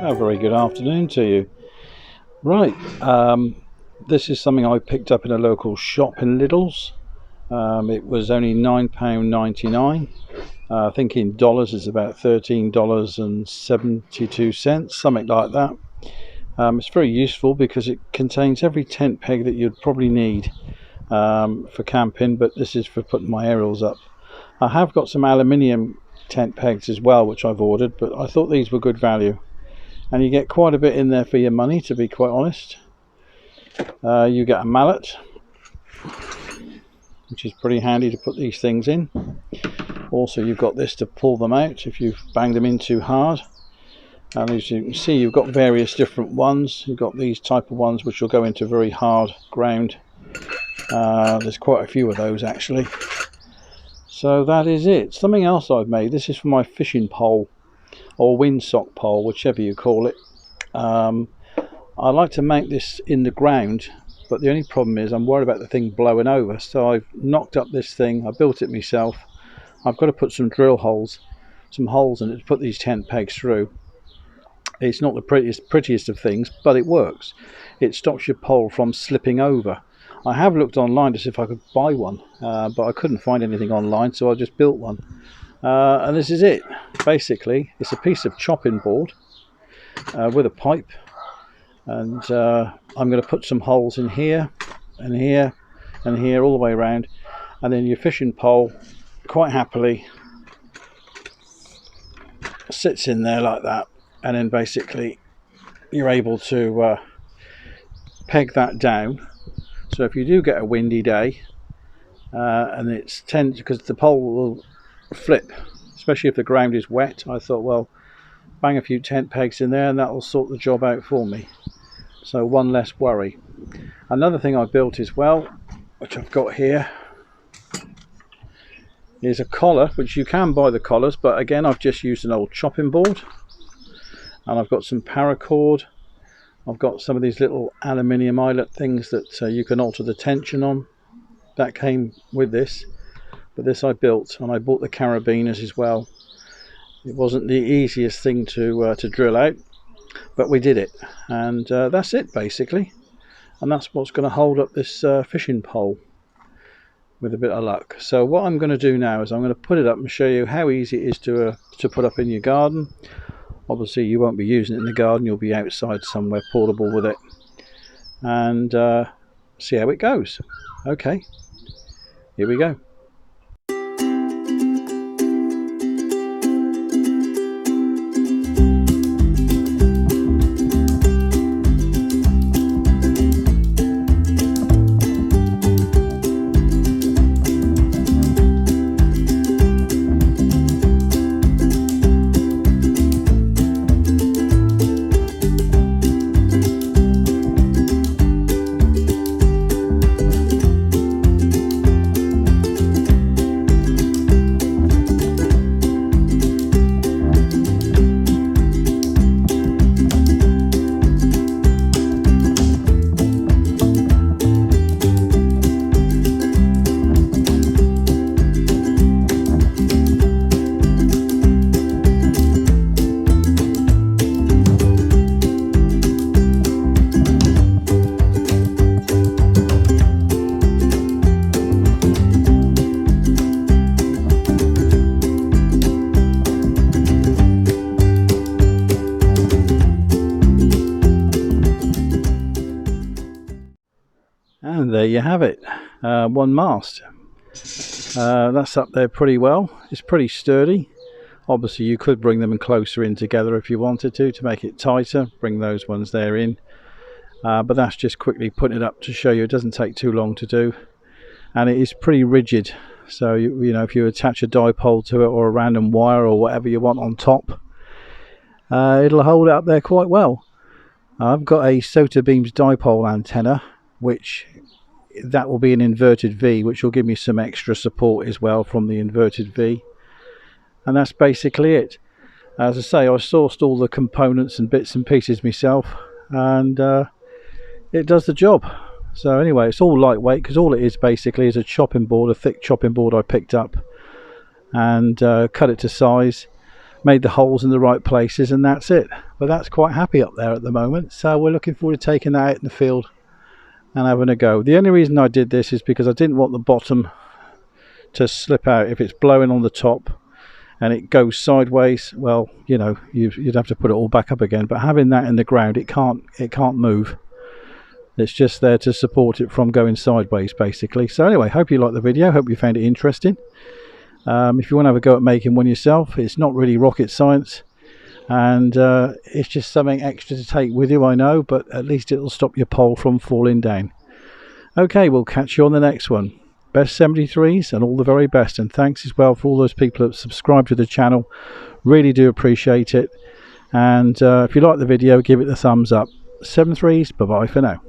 A very good afternoon to you. Right, this is something I picked up in a local shop in Lidl's. It was only £9.99. I think in dollars it's about $13.72, something like that. It's very useful because it contains every tent peg that you'd probably need for camping, but this is for putting my aerials up. I have got some aluminium tent pegs as well, which I've ordered, but I thought these were good value. And you get quite a bit in there for your money, to be quite honest. You get a mallet, which is pretty handy to put these things in. Also, you've got this to pull them out if you've banged them in too hard. And as you can see, you've got various different ones. You've got these type of ones which will go into very hard ground. There's quite a few of those actually. So that is it. Something else I've made. This is for my fishing pole, or windsock pole, whichever you call it. I like to make this in the ground, but the only problem is I'm worried about the thing blowing over. So I've knocked up this thing. I built it myself. I've got to put some drill holes, some holes in it to put these tent pegs through. It's not the prettiest of things, but it works. It stops your pole from slipping over. I have looked online to see if I could buy one, but I couldn't find anything online, so I just built one. And this is it. Basically, it's a piece of chopping board with a pipe, and I'm going to put some holes in here and here and here all the way around, and then your fishing pole quite happily sits in there like that, and then basically you're able to peg that down. So if you do get a windy day and it's because the pole will flip, especially if the ground is wet, I thought, well, bang a few tent pegs in there and that will sort the job out for me. So one less worry. Another thing I built as well, which I've got here, is a collar, which you can buy the collars, but again I've just used an old chopping board, and I've got some paracord. I've got some of these little aluminium eyelet things that you can alter the tension on. That came with this, but this I built, and I bought the carabiners as well. It wasn't the easiest thing to drill out, but we did it, and that's it basically. And that's what's going to hold up this fishing pole with a bit of luck. So what I'm going to do now is I'm going to put it up and show you how easy it is to put up in your garden. Obviously you won't be using it in the garden, you'll be outside somewhere portable with it, and see how it goes. Okay, here we go. And there you have it, one mast. That's up there pretty well. It's pretty sturdy. Obviously you could bring them closer in together if you wanted to make it tighter, bring those ones there in, but that's just quickly putting it up to show you it doesn't take too long to do, and it is pretty rigid. So you know, if you attach a dipole to it or a random wire or whatever you want on top, it'll hold it up there quite well. I've got a Sota Beams dipole antenna, which that will be an inverted V, which will give me some extra support as well from the inverted V, and that's basically it. As I say, I sourced all the components and bits and pieces myself, and it does the job. So anyway, it's all lightweight because all it is basically is a chopping board, a thick chopping board I picked up, and cut it to size, made the holes in the right places, and that's it. But that's quite happy up there at the moment, so we're looking forward to taking that out in the field and having a go. The only reason I did this is because I didn't want the bottom to slip out. If it's blowing on the top and it goes sideways, well, you know, you'd have to put it all back up again. But having that in the ground, it can't move. It's just there to support it from going sideways, basically. So anyway, hope you liked the video, hope you found it interesting. If you want to have a go at making one yourself, it's not really rocket science, and it's just something extra to take with you, I know, but at least it'll stop your pole from falling down. Okay, we'll catch you on the next one. Best 73s and all the very best, and thanks as well for all those people that subscribe to the channel. Really do appreciate it. And if you like the video, give it the thumbs up. 73s, bye bye for now.